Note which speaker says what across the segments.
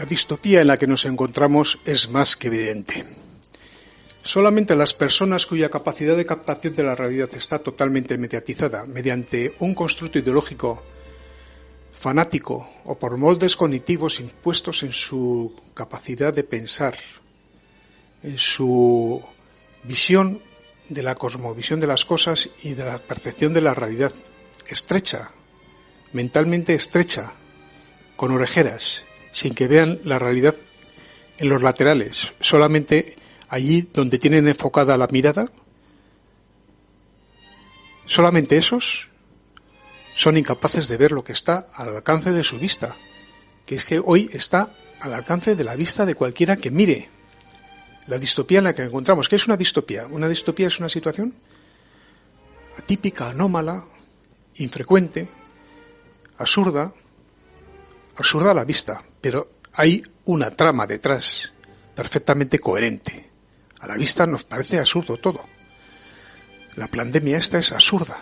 Speaker 1: La distopía en la que nos encontramos es más que evidente. Solamente las personas cuya capacidad de captación de la realidad está totalmente mediatizada mediante un constructo ideológico fanático o por moldes cognitivos impuestos en su capacidad de pensar, en su visión de la cosmovisión de las cosas y de la percepción de la realidad estrecha, mentalmente estrecha, con orejeras, sin que vean la realidad en los laterales, solamente allí donde tienen enfocada la mirada. Solamente esos son incapaces de ver lo que está al alcance de su vista, que es que hoy está al alcance de la vista de cualquiera que mire. La distopía en la que encontramos. ¿Qué es una distopía? Una distopía es una situación atípica, anómala, infrecuente, absurda a la vista, pero hay una trama detrás perfectamente coherente. A la vista nos parece absurdo todo. La pandemia esta es absurda.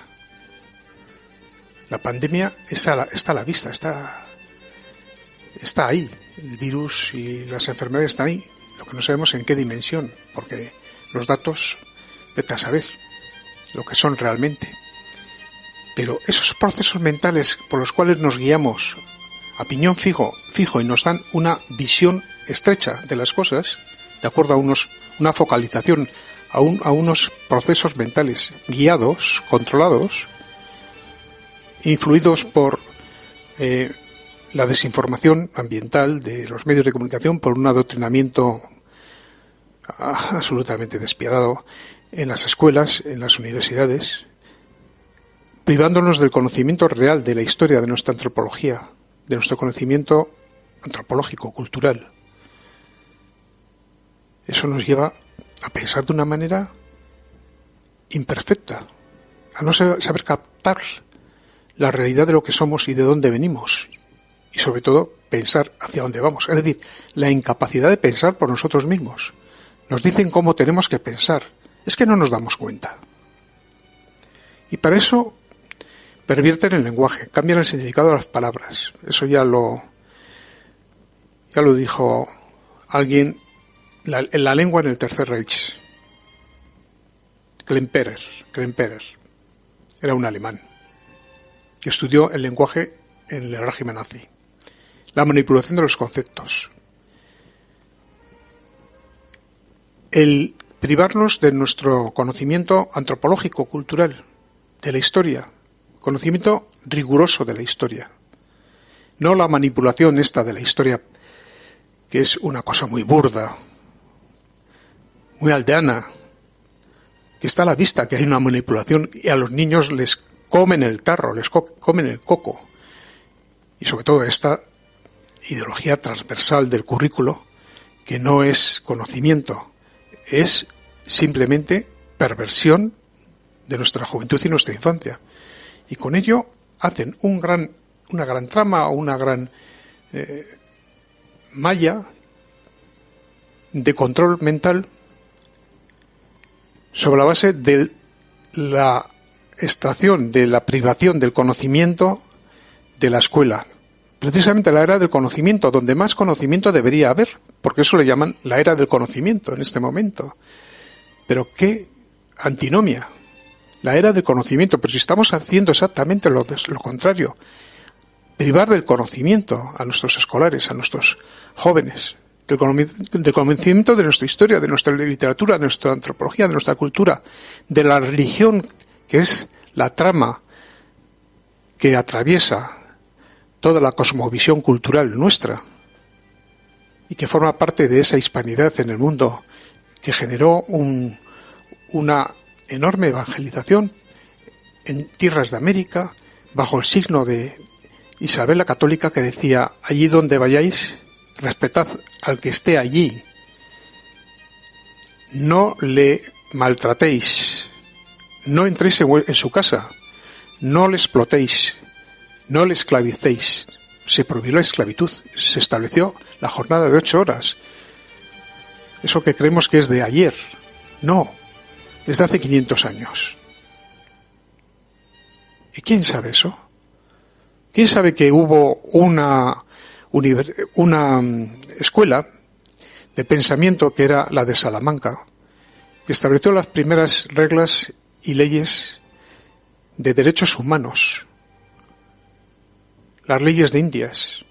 Speaker 1: La pandemia está a la vista, está ahí. El virus y las enfermedades están ahí. Lo que no sabemos en qué dimensión, porque los datos, vete a saber lo que son realmente. Pero esos procesos mentales por los cuales nos guiamos a piñón fijo y nos dan una visión estrecha de las cosas, de acuerdo a una focalización, a unos procesos mentales guiados, controlados, influidos por la desinformación ambiental de los medios de comunicación, por un adoctrinamiento absolutamente despiadado en las escuelas, en las universidades, privándonos del conocimiento real de la historia de nuestra antropología, de nuestro conocimiento antropológico, cultural. Eso nos lleva a pensar de una manera imperfecta, a no saber captar la realidad de lo que somos y de dónde venimos, y sobre todo pensar hacia dónde vamos, es decir, la incapacidad de pensar por nosotros mismos. Nos dicen cómo tenemos que pensar, es que no nos damos cuenta. Y para eso pervierten el lenguaje, cambian el significado de las palabras. Eso ya lo dijo alguien, la lengua en el Tercer Reich. Klemperer, era un alemán que estudió el lenguaje en el régimen nazi. La manipulación de los conceptos. El privarnos de nuestro conocimiento antropológico, cultural, de la historia, conocimiento riguroso de la historia. No la manipulación esta de la historia, que es una cosa muy burda, muy aldeana, que está a la vista que hay una manipulación y a los niños les comen el tarro, les comen el coco. Y sobre todo esta ideología transversal del currículo, que no es conocimiento, es simplemente perversión de nuestra juventud y nuestra infancia. Y con ello hacen una gran trama, una gran malla de control mental sobre la base de la extracción, de la privación del conocimiento de la escuela. Precisamente la era del conocimiento, donde más conocimiento debería haber, porque eso le llaman la era del conocimiento en este momento. Pero qué antinomia, la era del conocimiento, pero si estamos haciendo exactamente lo contrario, privar del conocimiento a nuestros escolares, a nuestros jóvenes, del conocimiento de nuestra historia, de nuestra literatura, de nuestra antropología, de nuestra cultura, de la religión, que es la trama que atraviesa toda la cosmovisión cultural nuestra y que forma parte de esa hispanidad en el mundo que generó una enorme evangelización en tierras de América bajo el signo de Isabel la Católica, que decía: allí donde vayáis, respetad al que esté allí, no le maltratéis, no entréis en su casa, no le explotéis, no le esclavicéis. Se prohibió la esclavitud, se estableció la jornada de 8 horas. Eso que creemos que es de ayer, no, es de hace 500 años. ¿Y quién sabe eso? ¿Quién sabe que hubo una escuela de pensamiento que era la de Salamanca, que estableció las primeras reglas y leyes de derechos humanos, las leyes de Indias,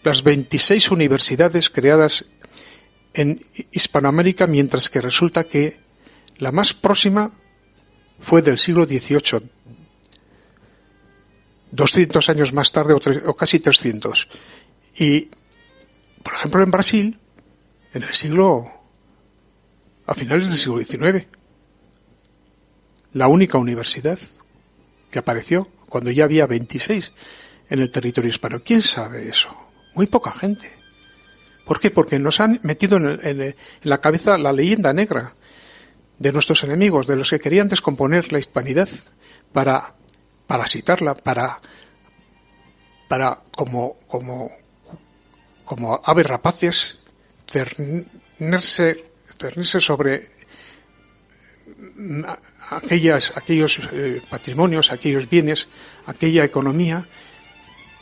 Speaker 1: las 26 universidades creadas en Hispanoamérica, mientras que resulta que la más próxima fue del siglo XVIII, 200 años más tarde o casi 300. Y, por ejemplo, en Brasil, a finales del siglo XIX, la única universidad que apareció cuando ya había 26 en el territorio hispano. ¿Quién sabe eso? Muy poca gente. ¿Por qué? Porque nos han metido en la cabeza la leyenda negra de nuestros enemigos, de los que querían descomponer la hispanidad para parasitarla, para como aves rapaces cernirse sobre aquellos patrimonios, aquellos bienes, aquella economía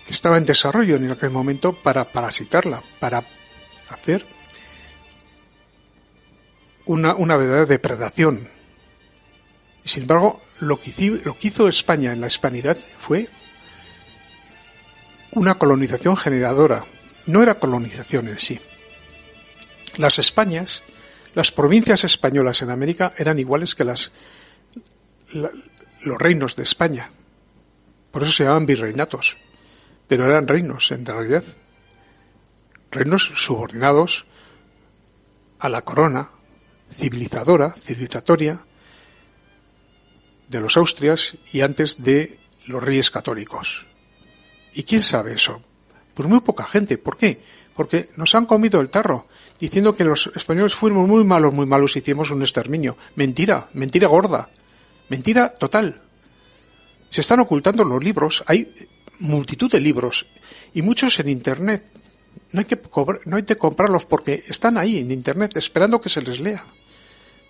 Speaker 1: que estaba en desarrollo en aquel momento, para parasitarla, para hacer una verdadera depredación. Y sin embargo, lo que hizo España en la hispanidad fue una colonización generadora. No era colonización en sí. Las Españas, las provincias españolas en América eran iguales que los reinos de España. Por eso se llamaban virreinatos. Pero eran reinos, en realidad. Reinos subordinados a la corona civilizatoria de los Austrias y antes de los reyes católicos. ¿Y quién sabe eso? Pues muy poca gente. ¿Por qué? Porque nos han comido el tarro, diciendo que los españoles fuimos muy malos y hicimos un exterminio. Mentira gorda, mentira total. Se están ocultando los libros, hay multitud de libros, y muchos en Internet. No hay que comprarlos porque están ahí en Internet esperando que se les lea,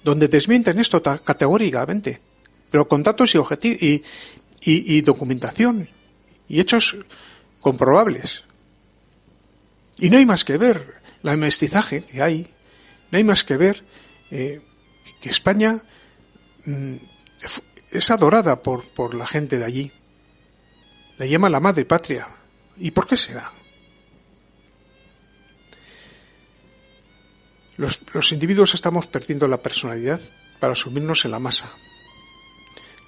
Speaker 1: donde desmienten esto categóricamente, pero con datos y documentación y hechos comprobables. Y no hay más que ver el mestizaje que hay, no hay más que ver que España es adorada por la gente de allí. La llama la madre patria. ¿Y por qué será? Los individuos estamos perdiendo la personalidad para sumirnos en la masa.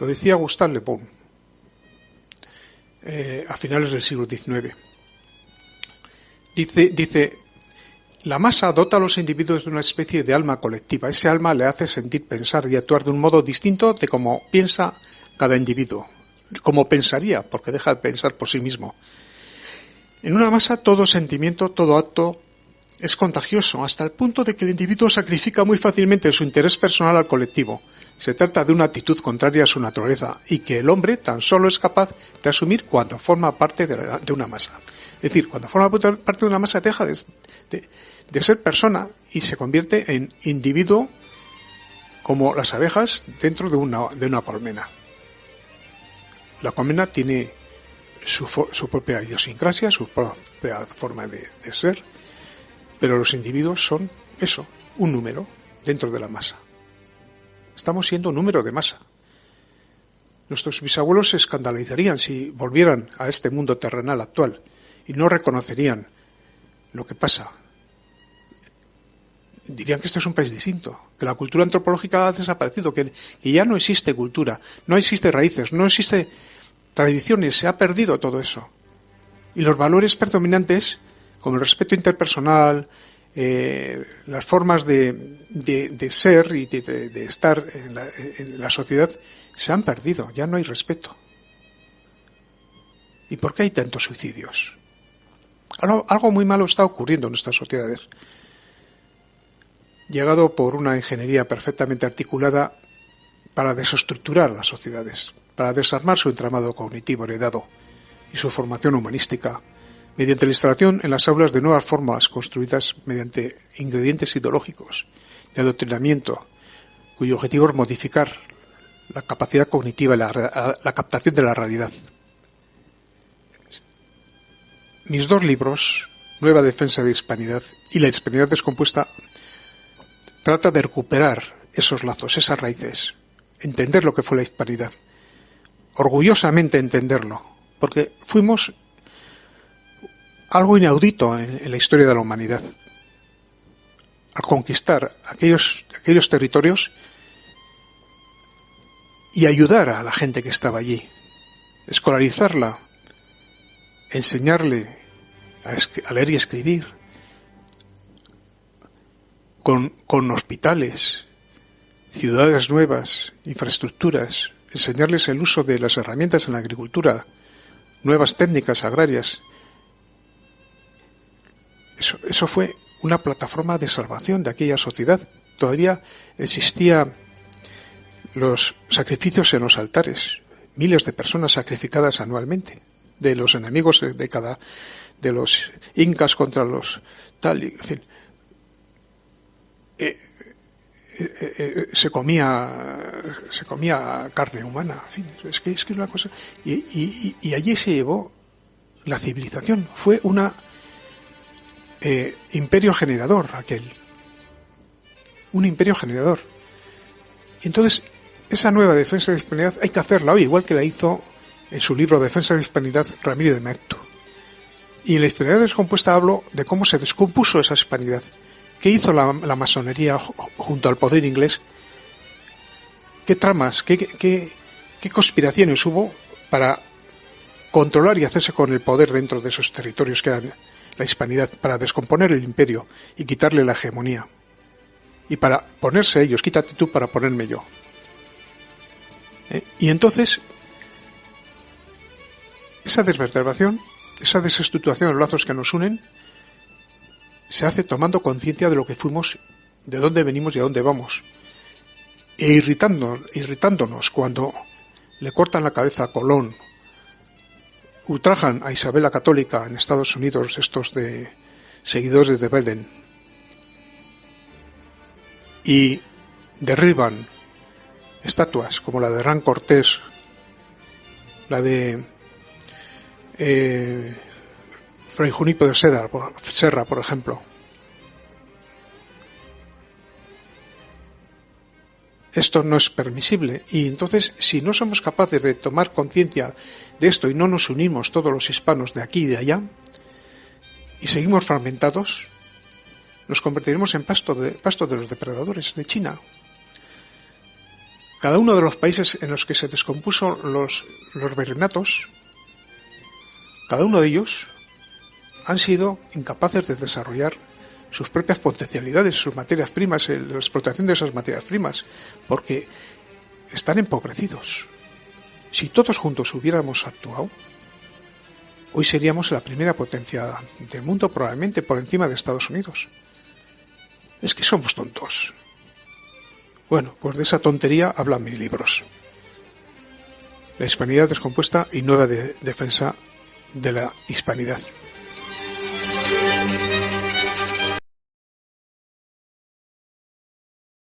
Speaker 1: Lo decía Gustave Le Bon a finales del siglo XIX. Dice, la masa dota a los individuos de una especie de alma colectiva. Ese alma le hace sentir, pensar y actuar de un modo distinto de cómo piensa cada individuo. Como pensaría, porque deja de pensar por sí mismo. En una masa todo sentimiento, todo acto es contagioso, hasta el punto de que el individuo sacrifica muy fácilmente su interés personal al colectivo. Se trata de una actitud contraria a su naturaleza y que el hombre tan solo es capaz de asumir cuando forma parte de una masa. Es decir, cuando forma parte de una masa deja de ser persona y se convierte en individuo como las abejas dentro de una colmena. La colmena tiene su propia idiosincrasia, su propia forma de ser, pero los individuos son eso, un número dentro de la masa. Estamos siendo un número de masa. Nuestros bisabuelos se escandalizarían si volvieran a este mundo terrenal actual y no reconocerían lo que pasa. Dirían que este es un país distinto, que la cultura antropológica ha desaparecido, que ya no existe cultura, no existe raíces, no existe tradiciones, se ha perdido todo eso. Y los valores predominantes, como el respeto interpersonal, las formas de ser y de estar en la sociedad, se han perdido, ya no hay respeto. ¿Y por qué hay tantos suicidios? Algo muy malo está ocurriendo en nuestras sociedades, llegado por una ingeniería perfectamente articulada para desestructurar las sociedades, para desarmar su entramado cognitivo heredado y su formación humanística, mediante la instalación en las aulas de nuevas formas construidas mediante ingredientes ideológicos de adoctrinamiento, cuyo objetivo es modificar la capacidad cognitiva y la captación de la realidad. Mis dos libros Nueva defensa de hispanidad. Y la hispanidad descompuesta trata de recuperar esos lazos, esas raíces, entender lo que fue la hispanidad, orgullosamente entenderlo, porque fuimos algo inaudito en la historia de la humanidad, al conquistar aquellos territorios y ayudar a la gente que estaba allí, escolarizarla, enseñarle a leer y escribir, con hospitales, ciudades nuevas, infraestructuras, enseñarles el uso de las herramientas en la agricultura, nuevas técnicas agrarias. Eso fue una plataforma de salvación de aquella sociedad. Todavía existían los sacrificios en los altares, miles de personas sacrificadas anualmente, de los enemigos de los incas contra los tal, en fin. Se comía carne humana, en fin, es que es una cosa, y allí se llevó la civilización. Fue una imperio generador un imperio generador. Y entonces esa nueva defensa de la hispanidad hay que hacerla hoy, igual que la hizo en su libro Defensa de la Hispanidad Ramírez de Maeztu. Y en la hispanidad descompuesta hablo de cómo se descompuso esa hispanidad. ¿Qué hizo la masonería junto al poder inglés? ¿Qué tramas, qué conspiraciones hubo para controlar y hacerse con el poder dentro de esos territorios que eran la hispanidad, para descomponer el imperio y quitarle la hegemonía? Y para ponerse ellos, quítate tú para ponerme yo. Y entonces, esa desvertebración, esa desestructuración de los lazos que nos unen, se hace tomando conciencia de lo que fuimos, de dónde venimos y a dónde vamos. E irritándonos cuando le cortan la cabeza a Colón, ultrajan a Isabel la Católica en Estados Unidos, estos de seguidores de Biden, y derriban estatuas como la de Hernán Cortés, la de Fray Junípero de Serra, por ejemplo. Esto no es permisible, y entonces, si no somos capaces de tomar conciencia de esto y no nos unimos todos los hispanos de aquí y de allá, y seguimos fragmentados, nos convertiremos en pasto de los depredadores de China. Cada uno de los países en los que se descompuso los virreinatos, cada uno de ellos han sido incapaces de desarrollar sus propias potencialidades, sus materias primas, la explotación de esas materias primas, porque están empobrecidos. Si todos juntos hubiéramos actuado, hoy seríamos la primera potencia del mundo, probablemente por encima de Estados Unidos. Es que somos tontos. Bueno, pues de esa tontería hablan mis libros. La hispanidad descompuesta y nueva defensa de la hispanidad.